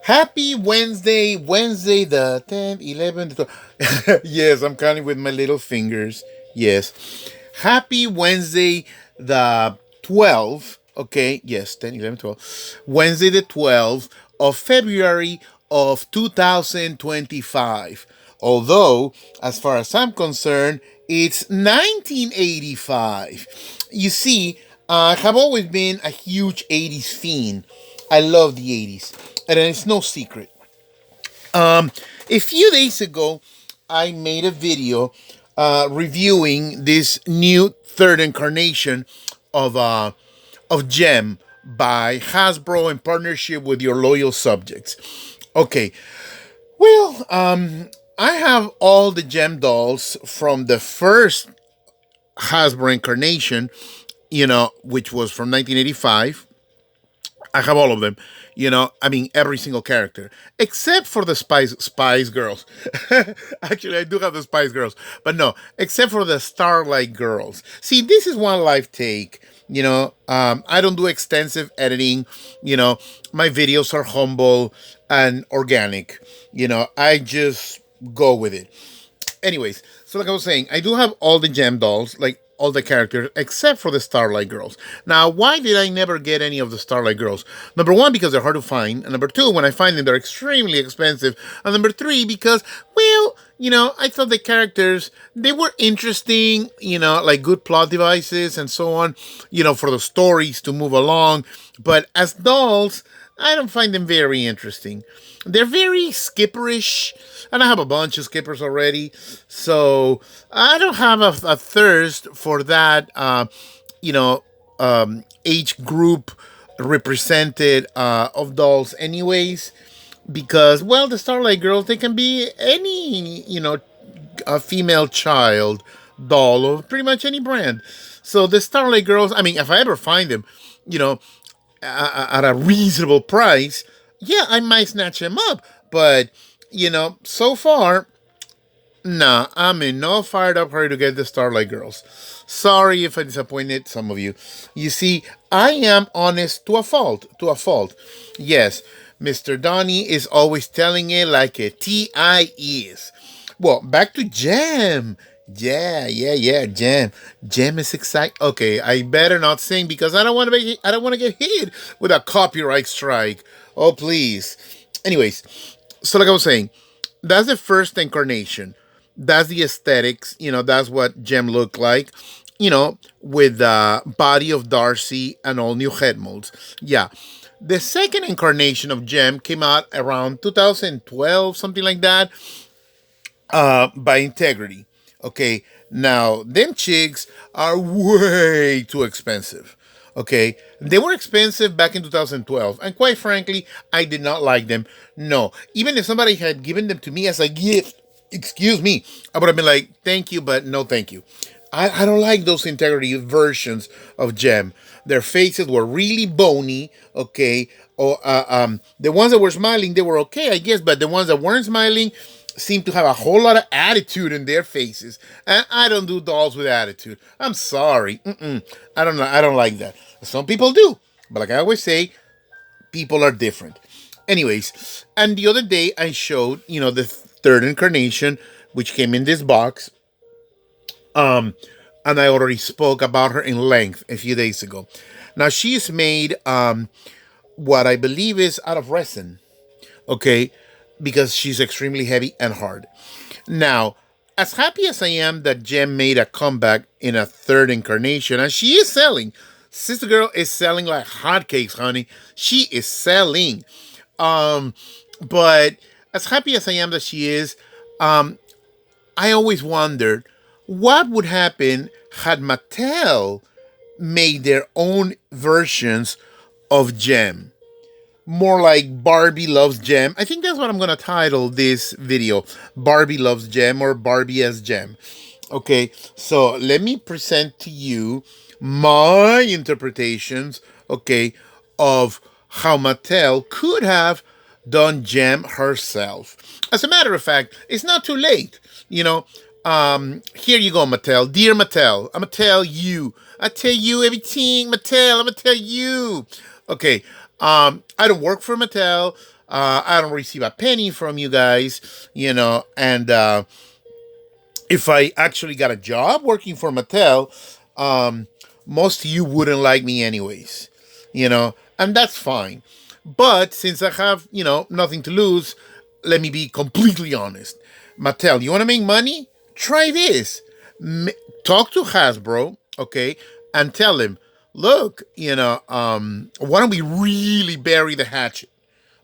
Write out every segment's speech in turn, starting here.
Happy Wednesday, Wednesday the 10th, 11th, the 12th. Yes, I'm counting with my little fingers. Yes. Happy Wednesday the 12th. Okay, yes, 10, 11, 12. Wednesday the 12th of February of 2025. Although, as far as I'm concerned, it's 1985. You see, I have always been a huge 80s fiend. I love the 80s, and it's no secret. Um, a few days ago, I made a video reviewing this new third incarnation of JEM by Hasbro in partnership with your loyal subjects. Okay, well, I have all the JEM dolls from the first Hasbro incarnation, which was from 1985. I have all of them. I mean, every single character except for the Spice Girls. Actually, I do have the Spice Girls, but no, except for the Starlight Girls. See, this is one live take. I don't do extensive editing. My videos are humble and organic. I just go with it. Anyways, so like I was saying, I do have all the gem dolls, like all the characters, except for the Starlight Girls. Now, why did I never get any of the Starlight Girls? Number one, because they're hard to find. And number two, when I find them, they're extremely expensive. And number three, because, well, I thought the characters, they were interesting, like good plot devices and so on, for the stories to move along. But as dolls, I don't find them very interesting. They're very skipperish, and I have a bunch of skippers already, so I don't have a thirst for that, age group represented of dolls, anyways. Because, well, the Starlight Girls, they can be any, a female child doll of pretty much any brand. So the Starlight Girls, I mean, if I ever find them, you know, at a reasonable price, yeah, I might snatch them up. But, so far, nah, I'm in no fired up hurry to get the Starlight Girls. Sorry if I disappointed some of you. You see, I am honest to a fault. To a fault. Yes, Mr. Donnie is always telling it like a TI is. Well, back to Jam. Yeah, Jam. Jam is exciting. Okay, I better not sing because I don't want to get hit with a copyright strike. Oh, please. Anyways, so like I was saying, that's the first incarnation. That's the aesthetics. That's what Gem looked like. With the body of Darcy and all new head molds. Yeah. The second incarnation of Gem came out around 2012, something like that, by Integrity. Okay. Now, them chicks are way too expensive. Okay, they were expensive back in 2012, and quite frankly, I did not like them. No, even if somebody had given them to me as a gift, excuse me, I would have been like, thank you, but no thank you. I don't like those Integrity versions of Gem. Their faces were really bony, okay? Or the ones that were smiling, they were okay, I guess, but the ones that weren't smiling seem to have a whole lot of attitude in their faces. And I don't do dolls with attitude. I'm sorry. I don't know. I don't like that. Some people do. But like I always say, people are different. Anyways, and the other day I showed, the third incarnation, which came in this box. And I already spoke about her in length a few days ago. Now she's made what I believe is out of resin. Okay, because she's extremely heavy and hard. Now, as happy as I am that Gem made a comeback in a third incarnation, and she is selling, Sister Girl is selling like hotcakes, honey. She is selling. But as happy as I am that she is, I always wondered what would happen had Mattel made their own versions of Gem. More like Barbie Loves Gem. I think that's what I'm going to title this video. Barbie Loves Gem or Barbie as Gem. Okay, so let me present to you my interpretations, okay, of how Mattel could have done Gem herself. As a matter of fact, it's not too late. Here you go, Mattel. Dear Mattel, I'm going to tell you. I tell you everything, Mattel. I'm going to tell you. Okay, I don't work for Mattel. I don't receive a penny from you guys, and if I actually got a job working for Mattel, um, most of you wouldn't like me anyways, and that's fine. But since I have, nothing to lose, let me be completely honest. Mattel, you want to make money? Try this. M- Talk to Hasbro, okay, and tell him, look, why don't we really bury the hatchet?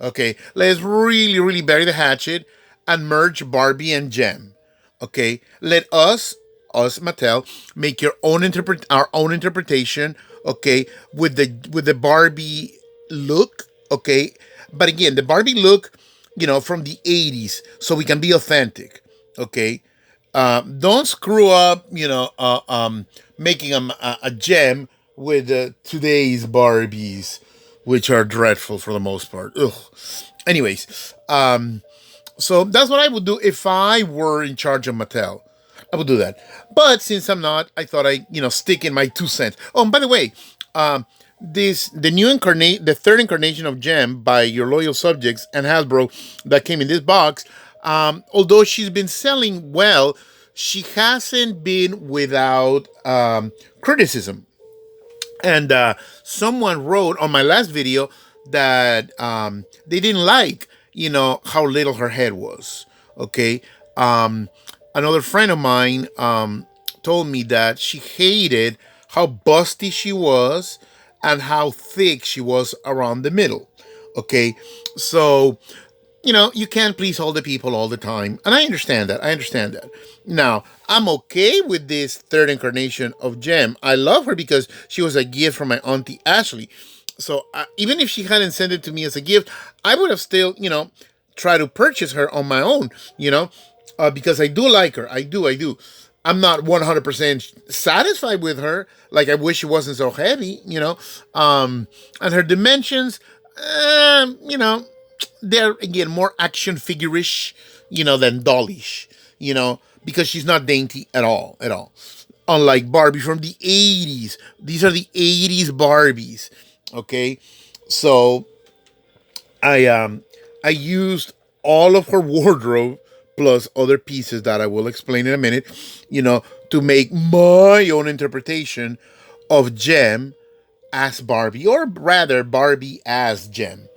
Okay, let's really, really bury the hatchet and merge Barbie and Gem. Okay, let us Mattel, make our own interpretation. Okay, with the Barbie look. Okay, but again, the Barbie look, from the '80s, so we can be authentic. Okay, don't screw up. Making a gem with today's Barbies, which are dreadful for the most part. Ugh. Anyways, so that's what I would do if I were in charge of Mattel. I would do that. But since I'm not, I thought stick in my 2 cents. Oh, and by the way, the third incarnation of Gem by your loyal subjects and Hasbro that came in this box. Although she's been selling well, she hasn't been without criticism. And someone wrote on my last video that they didn't like, how little her head was. Okay. Um, Another friend of mine told me that she hated how busty she was and how thick she was around the middle. Okay. So you can't please all the people all the time. And I understand that. I understand that. Now, I'm okay with this third incarnation of Jem. I love her because she was a gift from my auntie Ashley. So even if she hadn't sent it to me as a gift, I would have still, tried to purchase her on my own, because I do like her. I do. I do. I'm not 100% satisfied with her. Like, I wish she wasn't so heavy, and her dimensions, they're again more action figure-ish, than dollish, because she's not dainty at all, at all. Unlike Barbie from the '80s, these are the '80s Barbies. Okay, so I used all of her wardrobe plus other pieces that I will explain in a minute, to make my own interpretation of Gem as Barbie, or rather Barbie as Gem.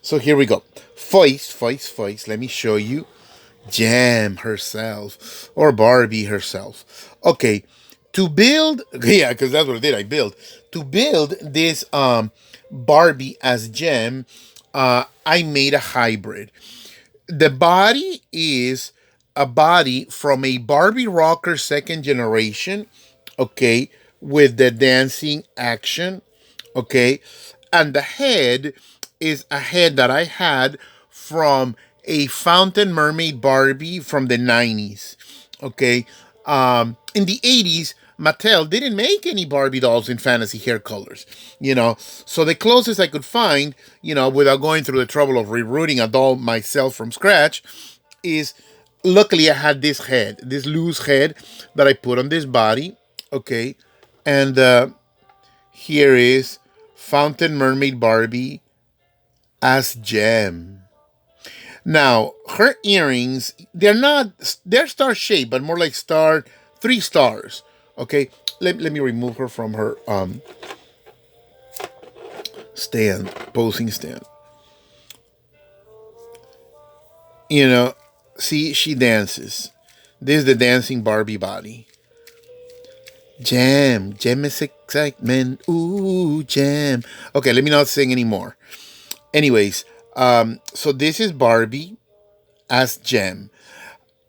So here we go. Voice. Let me show you Jam herself or Barbie herself. Okay, to build, yeah, because that's what I did. I built to build this Barbie as Gem. I made a hybrid. The body is a body from a Barbie rocker second generation. Okay, with the dancing action. Okay, and the head is a head that I had from a Fountain Mermaid Barbie from the '90s. Okay, in the '80s, Mattel didn't make any Barbie dolls in fantasy hair colors, So the closest I could find, without going through the trouble of rerouting a doll myself from scratch, is luckily I had this head, this loose head that I put on this body. Okay, and here is Fountain Mermaid Barbie as Gem. Now, her earrings, they're star shaped, but more like three stars. Okay, let me remove her from her posing stand. You know, see, she dances. This is the dancing Barbie body. Jam is excitement. Ooh, jam. Okay, let me not sing anymore. Anyways, so this is Barbie as Gem.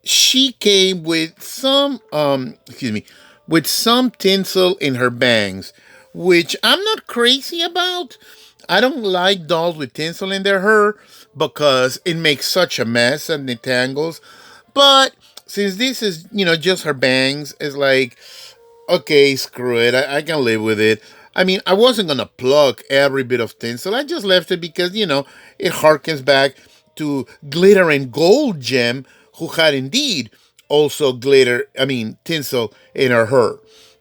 She came with some tinsel in her bangs, which I'm not crazy about. I don't like dolls with tinsel in their hair because it makes such a mess and it tangles. But since this is, just her bangs, it's like, okay, screw it. I can live with it. I mean, I wasn't gonna pluck every bit of tinsel. I just left it because it harkens back to glitter and gold Gem, who had indeed also tinsel in her hair.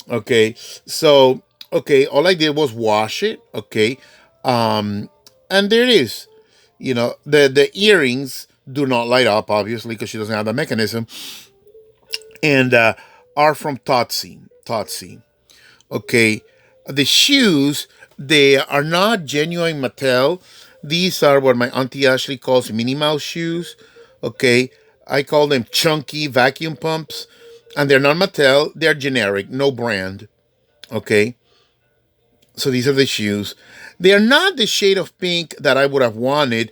Okay, so okay, all I did was wash it. Okay, um, and there it is. The earrings do not light up, obviously, because she doesn't have the mechanism, and are from Totsi. Totsi. Okay, the shoes, they are not genuine Mattel. These are what my auntie Ashley calls Minnie Mouse shoes. Okay, I call them chunky vacuum pumps, and they're not Mattel. They're generic, no brand. Okay, so these are the shoes. They are not the shade of pink that I would have wanted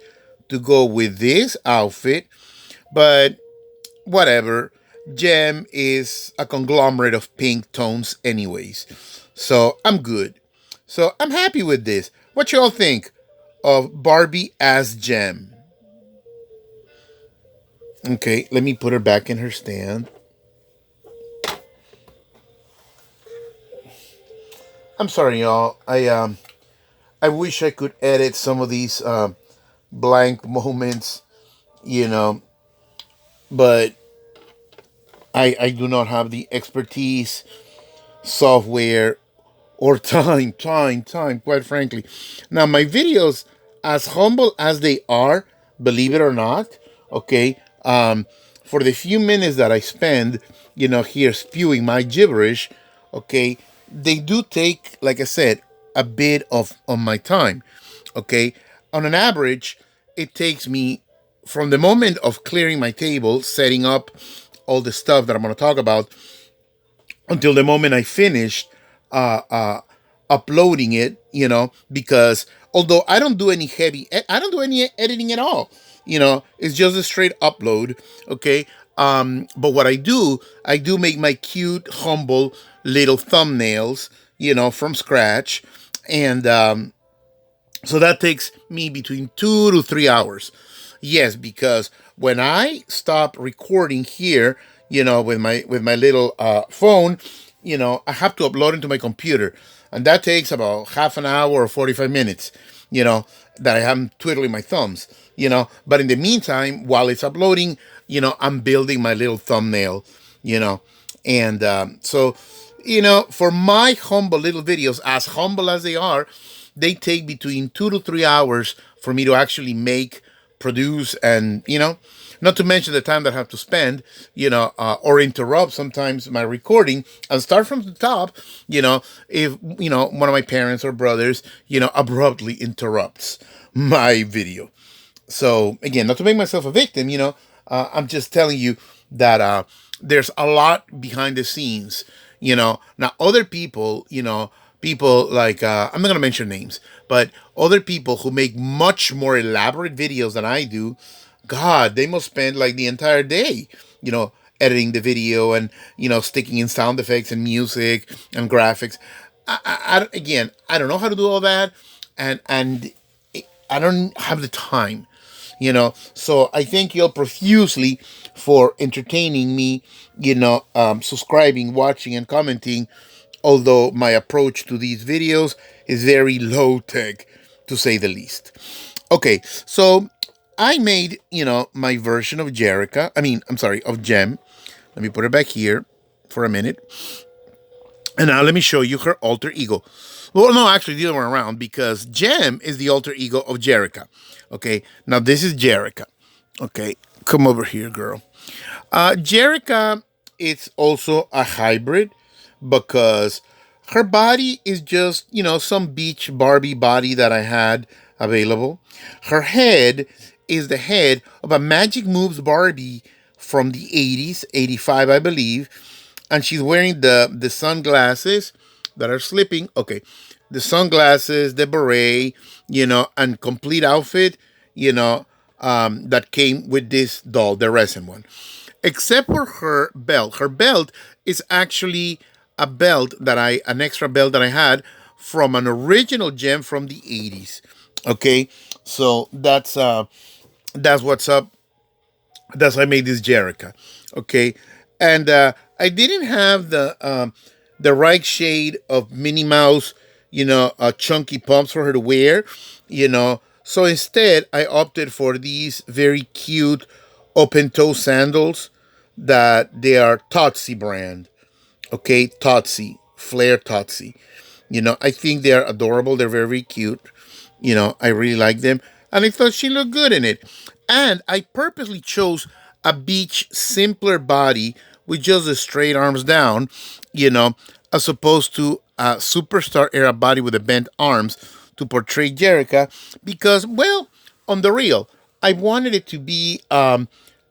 to go with this outfit, but whatever. JEM is a conglomerate of pink tones, anyways. So I'm good. So I'm happy with this. What y'all think of Barbie as JEM? Okay, let me put her back in her stand. I'm sorry, y'all. I wish I could edit some of these blank moments, you know, but I do not have the expertise, software, or time, quite frankly. Now, my videos, as humble as they are, believe it or not, okay, for the few minutes that I spend, here spewing my gibberish, okay, they do take, like I said, a bit of my time, okay. On an average, it takes me from the moment of clearing my table, setting up all the stuff that I'm going to talk about, until the moment I finished uh, uh, uploading it, because although I don't do any editing at all. It's just a straight upload, okay? But what I do make my cute, humble little thumbnails, from scratch. And so that takes me between 2 to 3 hours. Yes, because when I stop recording here, with my little phone, I have to upload into my computer, and that takes about half an hour or 45 minutes. That I am twiddling my thumbs. But in the meantime, while it's uploading, I'm building my little thumbnail. And so, for my humble little videos, as humble as they are, they take between 2 to 3 hours for me to actually make, produce, and not to mention the time that I have to spend, or interrupt sometimes my recording and start from the top, if one of my parents or brothers, abruptly interrupts my video. So again, not to make myself a victim, I'm just telling you that there's a lot behind the scenes. Now other people, people like I'm not gonna mention names, but other people who make much more elaborate videos than I do, God, they must spend like the entire day, editing the video and sticking in sound effects and music and graphics. Again, I don't know how to do all that, and I don't have the time. So I thank you all profusely for entertaining me, subscribing, watching, and commenting, although my approach to these videos is very low tech, to say the least. Okay, so I made, my version of Jerrica. I'm sorry, of JEM. Let me put her back here for a minute. And now let me show you her alter ego. Well, no, actually, the other one around, because JEM is the alter ego of Jerrica. Okay, now this is Jerrica. Okay, come over here, girl. Jerrica is also a hybrid because her body is just, some beach Barbie body that I had available. Her head is the head of a Magic Moves Barbie from the 80s, 85, I believe. And she's wearing the sunglasses that are slipping. Okay, the sunglasses, the beret, and complete outfit, that came with this doll, the resin one. Except for her belt. Her belt is actually an extra belt that I had from an original JEM from the 80s. Okay, so that's what's up. That's why I made this Jerrica. Okay, and I didn't have the right shade of Minnie Mouse, chunky pumps for her to wear, So instead, I opted for these very cute open toe sandals that they are Totsi brand. Okay, Totsi, Flare Totsi. I think they are adorable. They're very cute. I really like them. And I thought she looked good in it. And I purposely chose a beach simpler body with just the straight arms down, you know, as opposed to a superstar era body with the bent arms to portray Jerrica because, well, on the real, I wanted it to be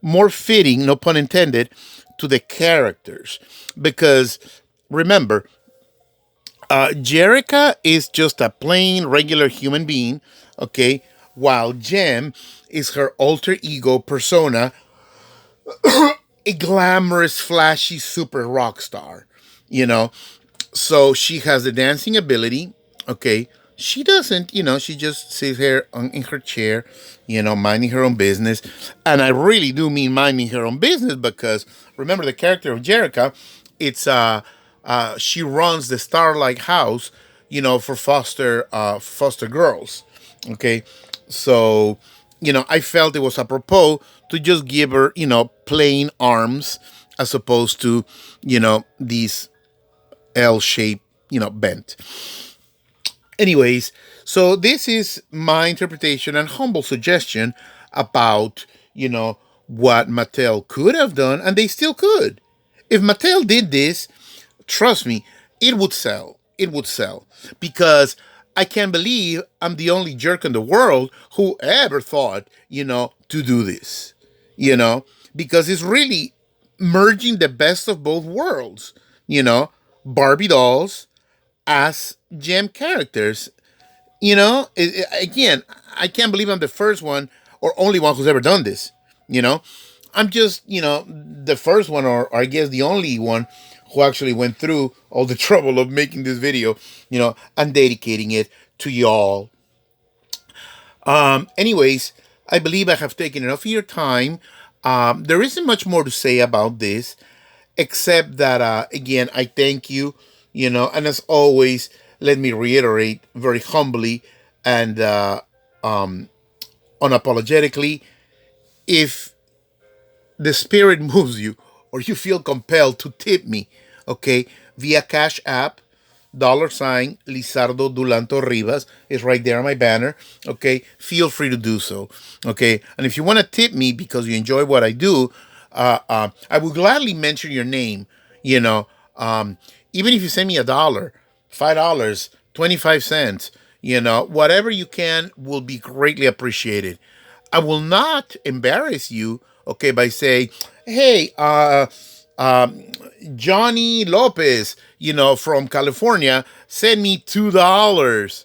more fitting, no pun intended, to the characters. Because remember, Jerrica is just a plain regular human being, okay, while Jem is her alter ego persona, a glamorous, flashy super rock star, you know. So she has the dancing ability, okay. She doesn't, she just sits here in her chair, minding her own business. And I really do mean minding her own business because remember the character of Jerrica, it's she runs the Starlight House, for foster girls. Okay. So, I felt it was apropos to just give her, plain arms as opposed to, these L shape, bent. Anyways, so this is my interpretation and humble suggestion about, what Mattel could have done, and they still could. If Mattel did this, trust me, it would sell. It would sell. Because I can't believe I'm the only jerk in the world who ever thought, to do this. Because it's really merging the best of both worlds. Barbie dolls as gem characters. Again, I can't believe I'm the first one or only one who's ever done this. You know, I'm just, the first one, or I guess the only one who actually went through all the trouble of making this video, and dedicating it to y'all. Anyways, I believe I have taken enough of your time. There isn't much more to say about this, except that, again, I thank you, and as always, let me reiterate very humbly and unapologetically, if the spirit moves you or you feel compelled to tip me, okay, via Cash App, $ Lizardo Dulanto Rivas is right there on my banner. Okay, feel free to do so. Okay, and if you want to tip me because you enjoy what I do, I will gladly mention your name. You know, even if you send me $1, $5, 25 cents. Whatever you can will be greatly appreciated. I will not embarrass you, okay, by saying, hey, um, Johnny Lopez, from California, send me $2.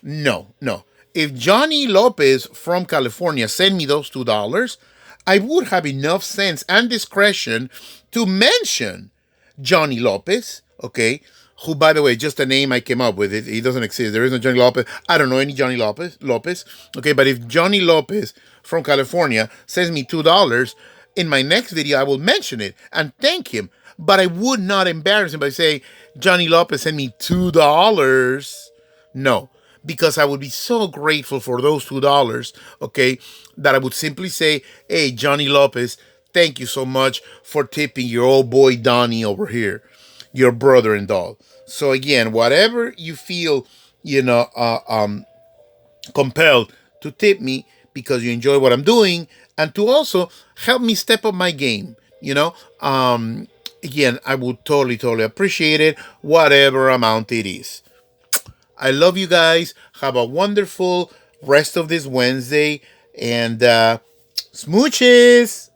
No, no. If Johnny Lopez from California sent me those $2, I would have enough sense and discretion to mention Johnny Lopez, okay? Who, by the way, just a name I came up with. He doesn't exist. There is no Johnny Lopez. I don't know any Johnny Lopez. Okay, but if Johnny Lopez from California sends me $2, in my next video I will mention it and thank him. But I would not embarrass him by saying, Johnny Lopez sent me $2. No, because I would be so grateful for those $2, okay, that I would simply say, hey, Johnny Lopez, thank you so much for tipping your old boy Donnie over here, your brother-in-law. So again, whatever you feel, compelled to tip me because you enjoy what I'm doing and to also help me step up my game, again, I would totally, totally appreciate it, whatever amount it is. I love you guys. Have a wonderful rest of this Wednesday and smooches.